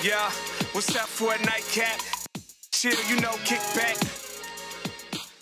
Yeah, what's up for a nightcap? Chill, you know, kick back.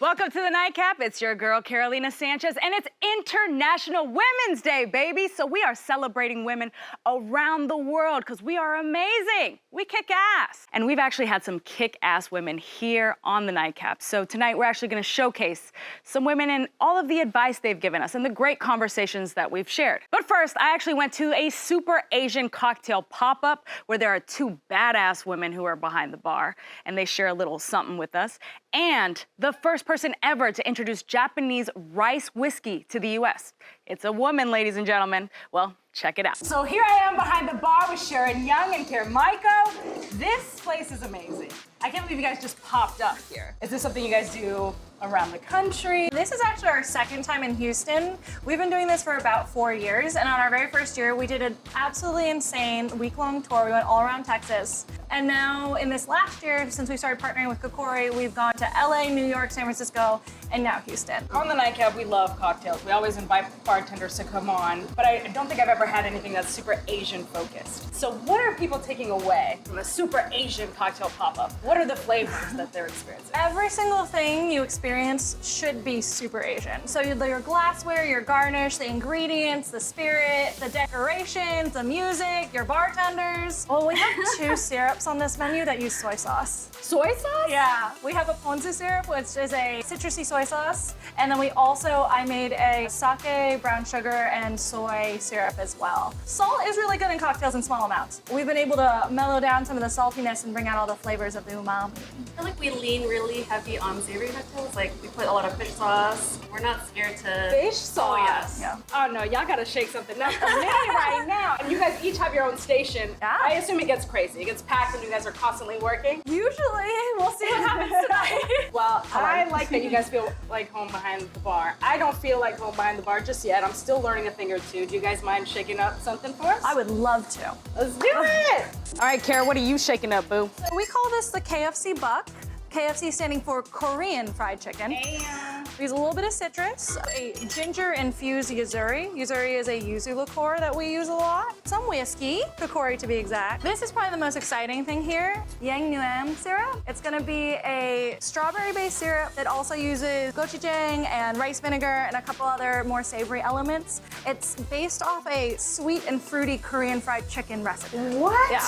Welcome to the Nightcap. It's your girl, Carolina Sanchez, and it's International Women's Day, baby. So we are celebrating women around the world because we are amazing. We kick ass. And we've actually had some kick-ass women here on the Nightcap. So tonight we're actually gonna showcase some women and all of the advice they've given us and the great conversations that we've shared. But first, I actually went to a super Asian cocktail pop-up where there are two badass women who are behind the bar, and they share a little something with us. And the first person ever to introduce Japanese rice whiskey to the US. It's a woman, ladies and gentlemen. Well, check it out. So here I am behind the bar with Sharon Young and Carmichael. This place is amazing. I can't believe you guys just popped up here. Is this something you guys do around the country? This is actually our second time in Houston. We've been doing this for about 4 years, and on our very first year, we did an absolutely insane week-long tour. We went all around Texas. And now in this last year, since we started partnering with Kikori, we've gone to LA, New York, San Francisco, and now Houston. On the Nightcap, we love cocktails. We always invite bartenders to come on, but I don't think I've ever had anything that's super Asian focused. So what are people taking away from a super Asian cocktail pop-up? What are the flavors that they're experiencing? Every single thing you experience should be super Asian. So your glassware, your garnish, the ingredients, the spirit, the decorations, the music, your bartenders. Well, we have 2 syrups on this menu that use soy sauce. Soy sauce? Yeah, we have a ponzu syrup, which is a citrusy soy sauce. And then I made a sake, brown sugar, and soy syrup as well. Salt is really good in cocktails in small amounts. We've been able to mellow down some of the saltiness and bring out all the flavors of the umami. I feel like we lean really heavy on savory cocktails. Like we put a lot of fish sauce. We're not scared to. Fish sauce? Oh, yes. Yeah. Oh no, y'all gotta shake something up for me right now. And you guys each have your own station. Yeah. I assume it gets crazy. It gets packed when you guys are constantly working. Usually, we'll see what happens tonight. Well, I like that you guys feel like home behind the bar. I don't feel like home behind the bar just yet. I'm still learning a thing or two. Do you guys mind shaking up something for us? I would love to. Let's do it! All right, Kara, what are you shaking up, boo? So we call this the KFC Buck. KFC standing for Korean fried chicken. We use a little bit of citrus, a ginger-infused yuzuri. Yuzuri is a yuzu liqueur that we use a lot. Some whiskey, Kikori to be exact. This is probably the most exciting thing here, Yang Nuam syrup. It's gonna be a strawberry-based syrup that also uses gochujang and rice vinegar and a couple other more savory elements. It's based off a sweet and fruity Korean fried chicken recipe. What? Yeah.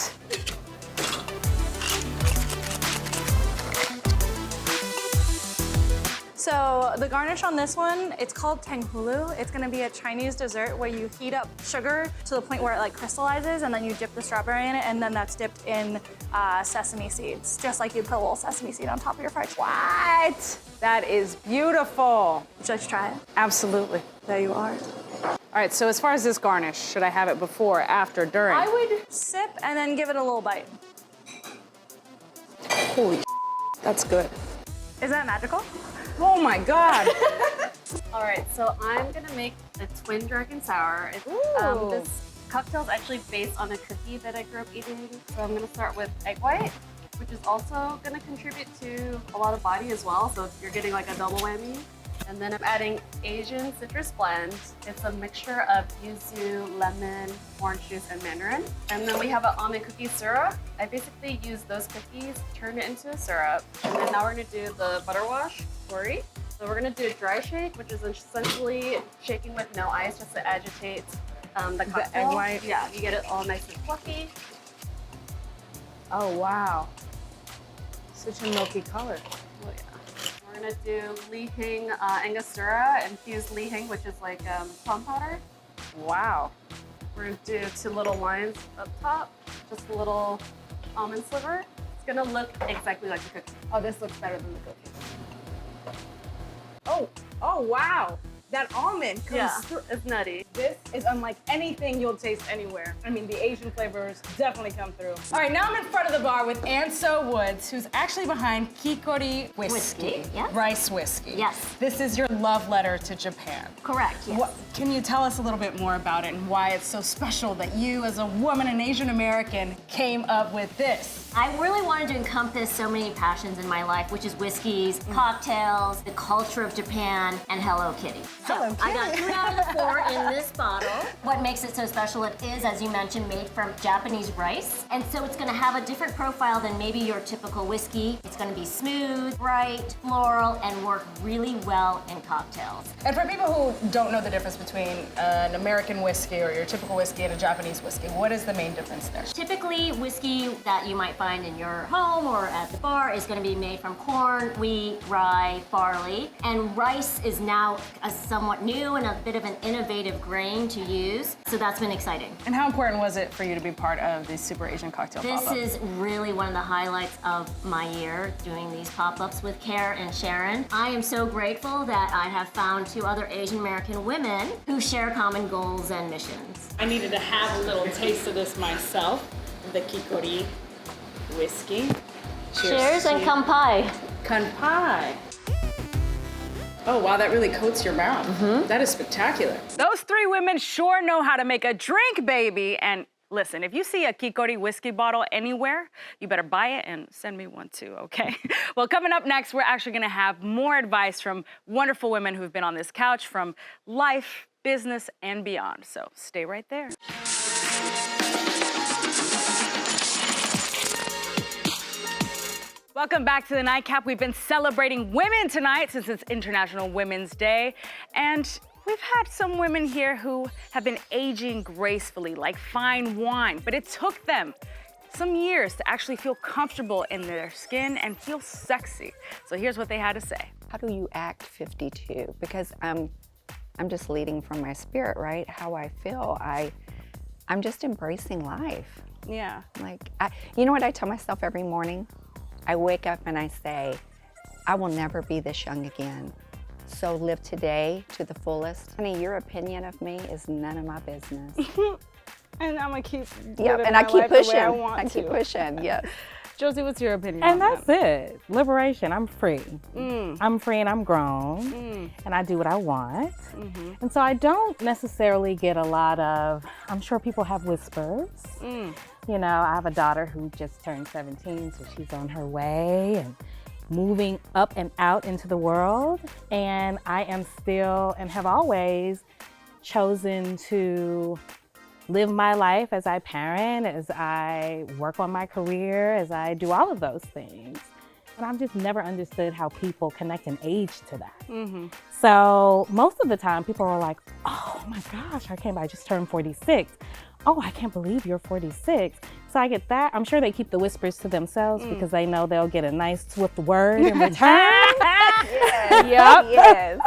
So the garnish on this one, it's called tenghulu. It's gonna be a Chinese dessert where you heat up sugar to the point where it like crystallizes, and then you dip the strawberry in it, and then that's dipped in sesame seeds, just like you put a little sesame seed on top of your fried chicken. What? That is beautiful. Would you like to try it? Absolutely. There you are. All right, so as far as this garnish, should I have it before, after, during? I would sip and then give it a little bite. Holy that's good. Is that magical? Oh my God. All right, so I'm gonna make a twin dragon sour. This cocktail is actually based on a cookie that I grew up eating. So I'm gonna start with egg white, which is also gonna contribute to a lot of body as well. So you're getting like a double whammy. And then I'm adding Asian citrus blend. It's a mixture of yuzu, lemon, orange juice, and mandarin. And then we have an almond cookie syrup. I basically use those cookies, turn it into a syrup. And then now we're gonna do the butter wash, Kikori. So we're gonna do a dry shake, which is essentially shaking with no ice just to agitate the cocktail. egg white? Yeah, you get it all nice and fluffy. Oh, wow. Such a milky color. Oh, yeah. We're gonna do Li Hing Angostura, infused Li Hing, which is like plum powder. Wow. We're gonna do 2 little lines up top, just a little almond sliver. It's gonna look exactly like the cookie. Oh, this looks better than the cookie. Oh, wow. That almond comes through. It's nutty. This is unlike anything you'll taste anywhere. I mean, the Asian flavors definitely come through. All right, now I'm in front of the bar with Anso Woods, who's actually behind Kikori Whiskey. Yes. Rice whiskey. Yes. This is your love letter to Japan. Correct, yes. Can you tell us a little bit more about it and why it's so special that you, as a woman, an Asian American, came up with this? I really wanted to encompass so many passions in my life, which is whiskeys, cocktails, the culture of Japan, and Hello Kitty. So I got 3 out of the 4 in this bottle. What makes it so special, it is, as you mentioned, made from Japanese rice. And so it's gonna have a different profile than maybe your typical whiskey. It's gonna be smooth, bright, floral, and work really well in cocktails. And for people who don't know the difference between an American whiskey or your typical whiskey and a Japanese whiskey, what is the main difference there? Typically, whiskey that you might find in your home or at the bar is gonna be made from corn, wheat, rye, barley, and rice is now a somewhat new and a bit of an innovative grain to use, so that's been exciting. And how important was it for you to be part of the Super Asian Cocktail This pop-up? is really one of the highlights of my year, doing these pop-ups with Care and Sharon. I am so grateful that I have found 2 other Asian American women who share common goals and missions. I needed to have a little taste of this myself, the Kikori Whiskey. Cheers and kanpai. Kanpai. Oh wow, that really coats your mouth. That is spectacular. Those 3 women sure know how to make a drink, baby. And listen, if you see a Kikori whiskey bottle anywhere, you better buy it and send me one too, okay? Well, coming up next, we're actually gonna have more advice from wonderful women who've been on this couch from life, business, and beyond. So stay right there. Welcome back to the Nightcap. We've been celebrating women tonight since it's International Women's Day. And we've had some women here who have been aging gracefully, like fine wine. But it took them some years to actually feel comfortable in their skin and feel sexy. So here's what they had to say. How do you act 52? Because I'm just leading from my spirit, right? How I feel. I'm just embracing life. Yeah. Like, you know what I tell myself every morning? I wake up and I say, I will never be this young again. So live today to the fullest. Honey, your opinion of me is none of my business. And I'm gonna keep Yep, and I keep pushing. I keep pushing, yes. Josie, what's your opinion And on that's that? it. Liberation. I'm free. I'm free and I'm grown. And I do what I want. And so I don't necessarily get a lot of, I'm sure people have whispers. You know, I have a daughter who just turned 17, so she's on her way and moving up and out into the world. And I am still and have always chosen to live my life as I parent, as I work on my career, as I do all of those things. And I've just never understood how people connect an age to that. So most of the time people are like, oh my gosh, I just turned 46. Oh, I can't believe you're 46. So I get that. I'm sure they keep the whispers to themselves because they know they'll get a nice swift word in return. Yes.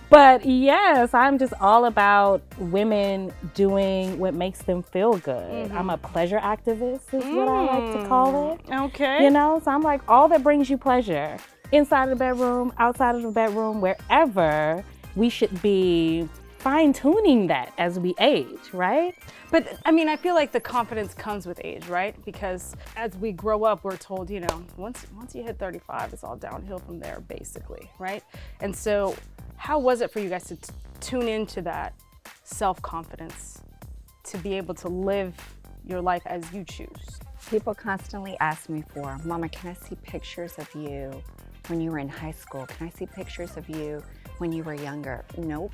But yes, I'm just all about women doing what makes them feel good. I'm a pleasure activist is what I like to call it. Okay. You know, so I'm like, all that brings you pleasure, inside of the bedroom, outside of the bedroom, wherever, we should be fine-tuning that as we age, right? But I mean, I feel like the confidence comes with age, right? Because as we grow up, we're told, you know, once you hit 35, it's all downhill from there, basically, right? And so how was it for you guys to tune into that self-confidence, to be able to live your life as you choose? People constantly ask me for, Mama, can I see pictures of you when you were in high school? Can I see pictures of you when you were younger? Nope.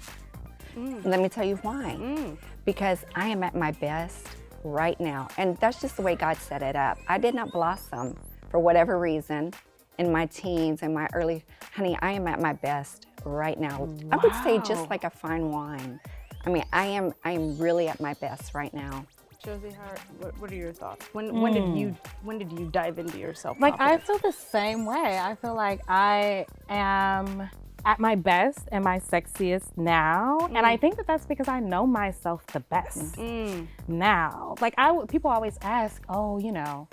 Let me tell you why. Because I am at my best right now. And that's just the way God set it up. I did not blossom for whatever reason in my teens and my early, honey, I am at my best right now. Wow. I would say just like a fine wine. I mean, I am really at my best right now. Josie, what are your thoughts? When did you dive into yourself? Like, I feel the same way. I feel like I am at my best and my sexiest now. And I think that that's because I know myself the best now. Like, people always ask, oh, you know,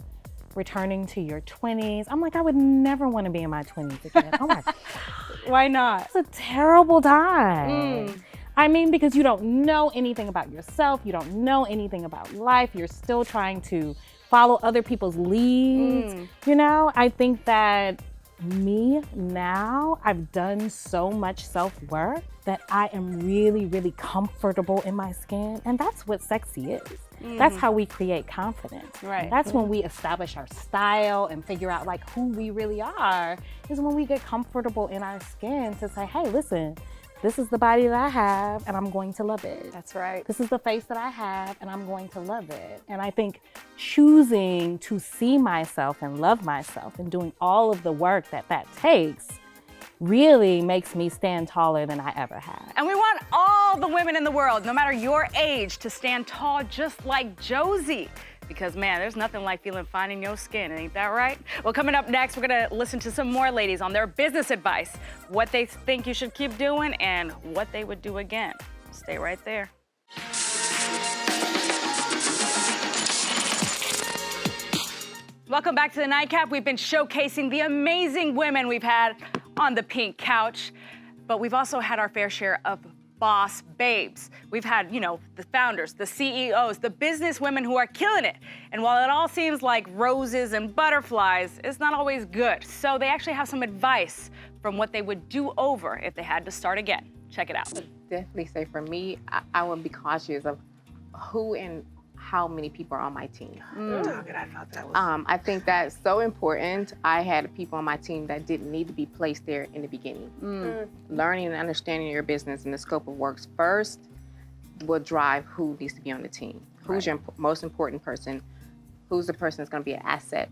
returning to your 20s. I'm like, I would never want to be in my 20s again. Oh my God. Why not? It's a terrible time. I mean, because you don't know anything about yourself. You don't know anything about life. You're still trying to follow other people's leads. You know, I think that me now, I've done so much self-work that I am really, really comfortable in my skin. And that's what sexy is. That's how we create confidence. Right. That's when we establish our style and figure out like who we really are, is when we get comfortable in our skin to say, hey, listen, This is the body that I have, and I'm going to love it. That's right. This is the face that I have, and I'm going to love it. And I think choosing to see myself and love myself and doing all of the work that takes really makes me stand taller than I ever have. And we want all the women in the world, no matter your age, to stand tall just like Josie. Because man, there's nothing like feeling fine in your skin, ain't that right? Well, coming up next, we're gonna listen to some more ladies on their business advice, what they think you should keep doing and what they would do again. Stay right there. Welcome back to the Nightcap. We've been showcasing the amazing women we've had on the pink couch, but we've also had our fair share of boss babes. We've had, you know, the founders, the CEOs, the business women who are killing it. And while it all seems like roses and butterflies, it's not always good. So they actually have some advice from what they would do over if they had to start again. Check it out. Definitely say for me, I would be cautious of who and how many people are on my team. How good I thought that was. I think that's so important. I had people on my team that didn't need to be placed there in the beginning. Learning and understanding your business and the scope of works first will drive who needs to be on the team. Who's your most important person? Who's the person that's going to be an asset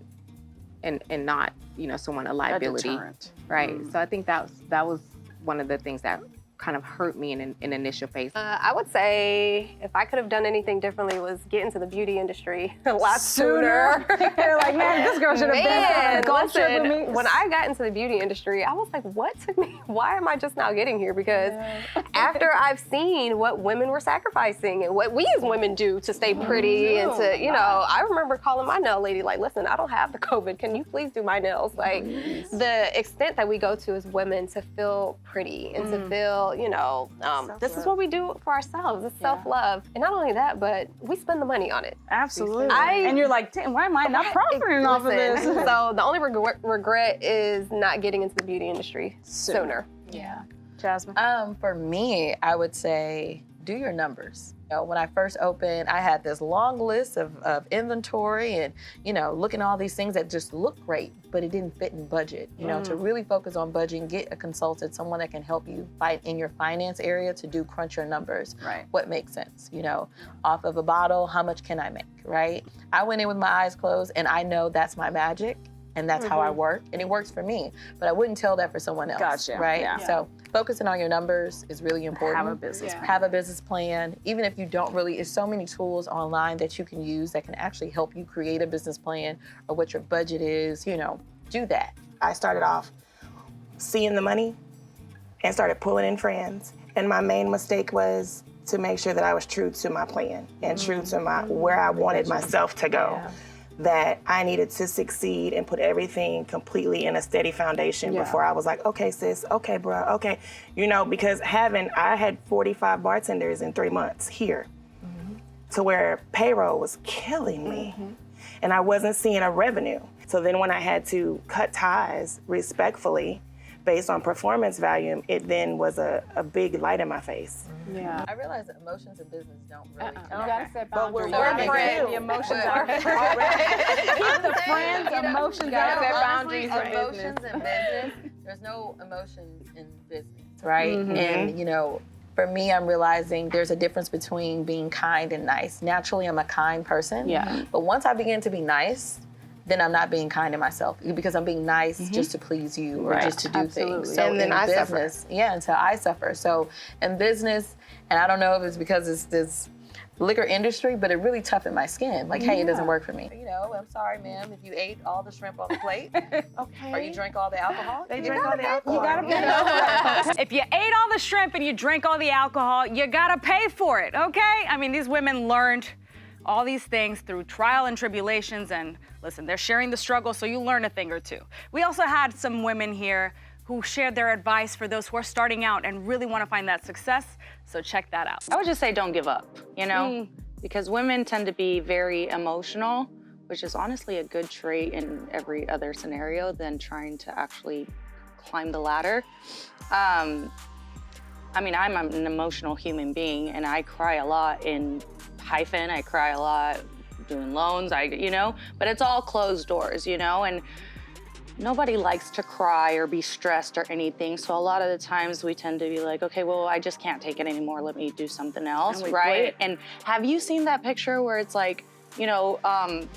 and not, you know, someone a liability, right? So I think that was one of the things that kind of hurt me in initial phase. I would say if I could have done anything differently was get into the beauty industry a lot sooner. You're like, man, this girl should have been on a golf trip with me. When I got into the beauty industry, I was like, what took me? Why am I just now getting here? Because after I've seen what women were sacrificing and what we as women do to stay pretty and to, you know, I remember calling my nail lady like, listen, I don't have the COVID. Can you please do my nails? Like the extent that we go to as women to feel pretty and to feel, you know, this is what we do for ourselves. It's self-love. And not only that, but we spend the money on it. Absolutely. And you're like, damn, why am I not profiting off of this? So the only regret is not getting into the beauty industry sooner. Yeah. Jasmine? For me, I would say do your numbers. You know, when I first opened, I had this long list of inventory and, you know, looking at all these things that just look great, but it didn't fit in budget. You know, to really focus on budgeting, get a consultant, someone that can help you in your finance area to crunch your numbers. Right. What makes sense, you know, off of a bottle, how much can I make, right? I went in with my eyes closed and I know that's my magic. And that's how I work, and it works for me. But I wouldn't tell that for someone else, Gotcha. right? Yeah. So focusing on your numbers is really important. Have a business plan. Have a business plan. Even if you don't really, there's so many tools online that you can use that can actually help you create a business plan or what your budget is, you know, do that. I started off seeing the money and started pulling in friends. And my main mistake was to make sure that I was true to my plan and true to where I wanted myself to go. That I needed to succeed and put everything completely in a steady foundation before I was like, okay, sis, okay, bro, okay. You know, because I had 45 bartenders in 3 months here to where payroll was killing me and I wasn't seeing a revenue. So then when I had to cut ties respectfully based on performance value, it then was a big light in my face. Yeah. I realize that emotions in business don't really count. You gotta set But we're boundaries. working The emotions are keep the friends, emotions out. Set boundaries in emotions in business. There's no emotions in business, right? And you know, for me, I'm realizing there's a difference between being kind and nice. Naturally, I'm a kind person. Yeah. But once I begin to be nice, then I'm not being kind to myself because I'm being nice just to please you or just to do things. So and then I suffer. Yeah, until I suffer. So in business, and I don't know if it's because it's this liquor industry, but it really toughened my skin. Like, hey, it doesn't work for me. You know, I'm sorry, ma'am, if you ate all the shrimp on the plate, or you drank all the alcohol. They drink all the alcohol. You gotta pay for it. If you ate all the shrimp and you drank all the alcohol, you gotta pay for it, okay? I mean, these women learned all these things through trial and tribulations, and listen, they're sharing the struggle, so you learn a thing or two. We also had some women here who shared their advice for those who are starting out and really want to find that success, so check that out. I would just say don't give up, you know? Because women tend to be very emotional, which is honestly a good trait in every other scenario than trying to actually climb the ladder. I mean, I'm an emotional human being, and I cry a lot in hyphen, I cry a lot doing loans, you know, but it's all closed doors, you know, and nobody likes to cry or be stressed or anything. So a lot of the times we tend to be like, okay, well, I just can't take it anymore. Let me do something else, right? And have you seen that picture where it's like, you know,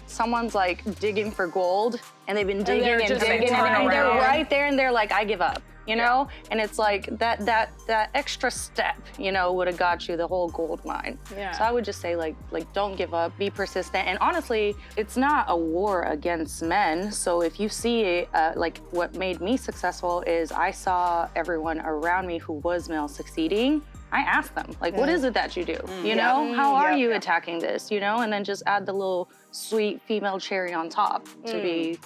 someone's like digging for gold and they've been digging and digging and they're right there and they're like, I give up, you know? And it's like that extra step, you know, would have got you the whole gold mine. Yeah. So I would just say like don't give up, be persistent. And honestly, it's not a war against men. So if you see like what made me successful is I saw everyone around me who was male succeeding. I ask them, like, what is it that you do? You know, how are you attacking this? You know, and then just add the little sweet female cherry on top to be,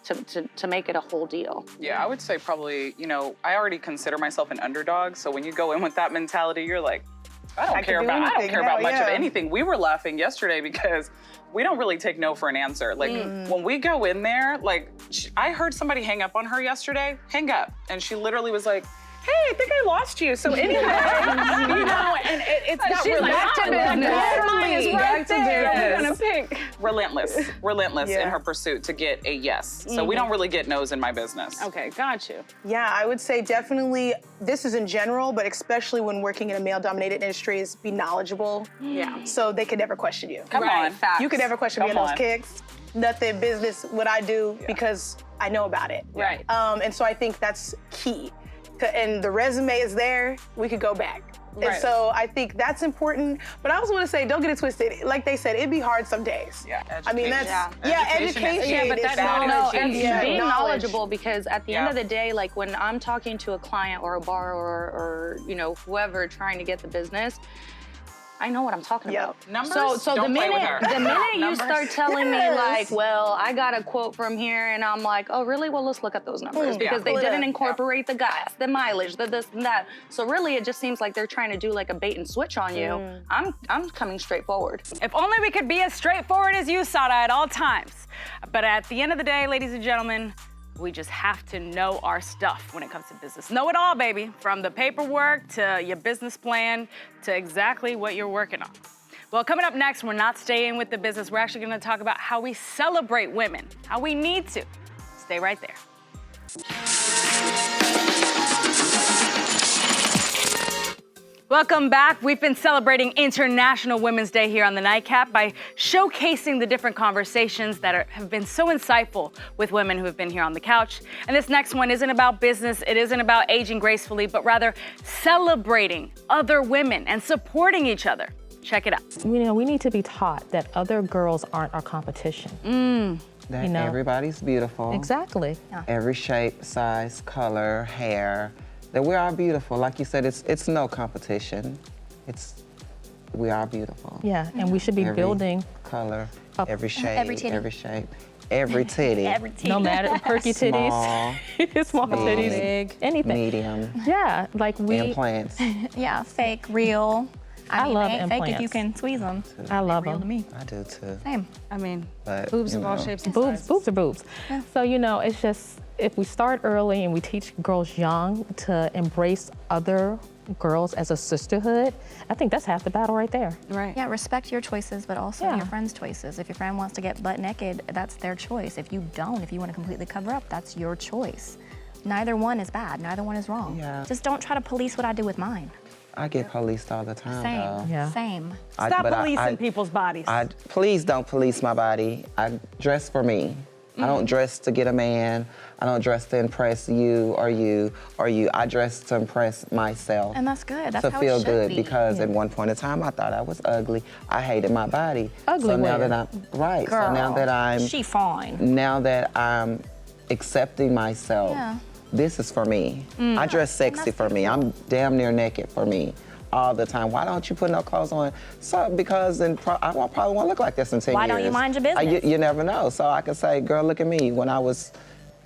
to make it a whole deal. Yeah, I would say probably, you know, I already consider myself an underdog. So when you go in with that mentality, you're like, I don't care about much of anything. We were laughing yesterday because we don't really take no for an answer. Like when we go in there, like I heard somebody hang up on her yesterday, hang up. And she literally was like, hey, I think I lost you. So anyway, you know, and it's not really back to business. Back to business. We're gonna pick. Relentless in her pursuit to get a yes. So we don't really get no's in my business. Okay, got you. Yeah, I would say definitely, this is in general, but especially when working in a male-dominated industry, is be knowledgeable. Yeah. So they could never question you. Come on. Facts. You could never question me on those kicks. Nothing business what I do because I know about it. Right. And so I think that's key. And the resume is there, we could go back. Right. And so I think that's important. But I also want to say, don't get it twisted. Like they said, it'd be hard some days. Yeah. I mean, that's, education. Yeah, but that's knowledge. And being knowledge. knowledgeable, because at the end of the day, like when I'm talking to a client or a borrower or, you know, whoever trying to get the business, I know what I'm talking about. Numbers? So the minute you start telling me like, well, I got a quote from here, and I'm like, oh really? Well, let's look at those numbers because they didn't incorporate the gas, the mileage, the this and that. So really, it just seems like they're trying to do like a bait and switch on you. I'm coming straight forward. If only we could be as straightforward as you, Sada, at all times. But at the end of the day, ladies and gentlemen, we just have to know our stuff when it comes to business. Know it all, baby. From the paperwork to your business plan to exactly what you're working on. Well, coming up next, we're not staying with the business. We're actually gonna talk about how we celebrate women, how we need to. Stay right there. Welcome back. We've been celebrating International Women's Day here on the Nightcap by showcasing the different conversations that have been so insightful with women who have been here on the couch. And this next one isn't about business, it isn't about aging gracefully, but rather celebrating other women and supporting each other. Check it out. You know, we need to be taught that other girls aren't our competition. That you know? Everybody's beautiful. Exactly. Every shape, size, color, hair. That we're all beautiful. Like you said, it's no competition. We are beautiful. Yeah, and we should be building color, every shape, every titty. every titty. Every titty. No matter, perky titties, small titties, big, anything. Medium. Yeah, like we. Implants. Yeah, fake, real. I love ain't implants. fake if you can squeeze them. I love real them. To me. I do too. Same. I mean, but, boobs of all shapes and boobs, sizes. boobs are boobs. Yeah. So, you know, it's just, if we start early and we teach girls young to embrace other girls as a sisterhood, I think that's half the battle right there. Right. Yeah, respect your choices, but also your friend's choices. If your friend wants to get butt naked, that's their choice. If you don't, if you want to completely cover up, that's your choice. Neither one is bad, neither one is wrong. Yeah. Just don't try to police what I do with mine. I get policed all the time, though. Same, same. Stop policing people's bodies. Please don't police my body. I dress for me. I don't dress to get a man. I don't dress to impress you or you or you. I dress to impress myself. And that's good. That's to how feel it should good be. because at one point in time I thought I was ugly. I hated my body. Ugly so now where? that I'm right. Girl, so now that I'm she fine. Now that I'm accepting myself, this is for me. I dress sexy for me. I'm damn near naked for me. All the time. Why don't you put no clothes on? So because I probably won't look like this in 10 years. Why don't you mind your business? You never know. So I could say, girl, look at me. When I was,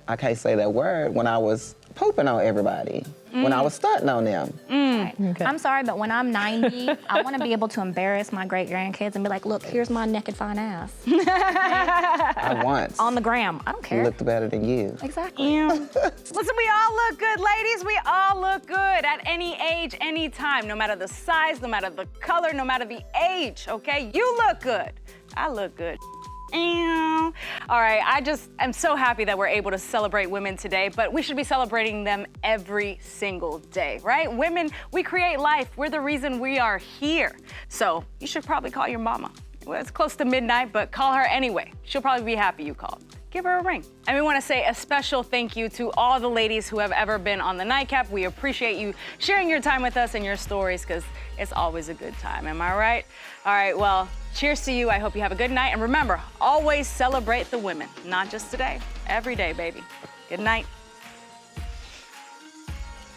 I can't say that word, when I was pooping on everybody, when I was stunting on them. Okay. I'm sorry, but when I'm 90, I want to be able to embarrass my great-grandkids and be like, look, here's my naked fine ass. I once. On the gram. I don't care. Looked better than you. Exactly. Listen, we all look good, ladies. We all look good at any age, any time, no matter the size, no matter the color, no matter the age, okay? You look good. I look good. All right, I just am so happy that we're able to celebrate women today, but we should be celebrating them every single day, right? Women, we create life. We're the reason we are here. So you should probably call your mama. Well, it's close to midnight, but call her anyway. She'll probably be happy you called. Give her a ring. And we want to say a special thank you to all the ladies who have ever been on the Nightcap. We appreciate you sharing your time with us and your stories, because it's always a good time. Am I right? All right, well, cheers to you. I hope you have a good night. And remember, always celebrate the women, not just today, every day, baby. Good night.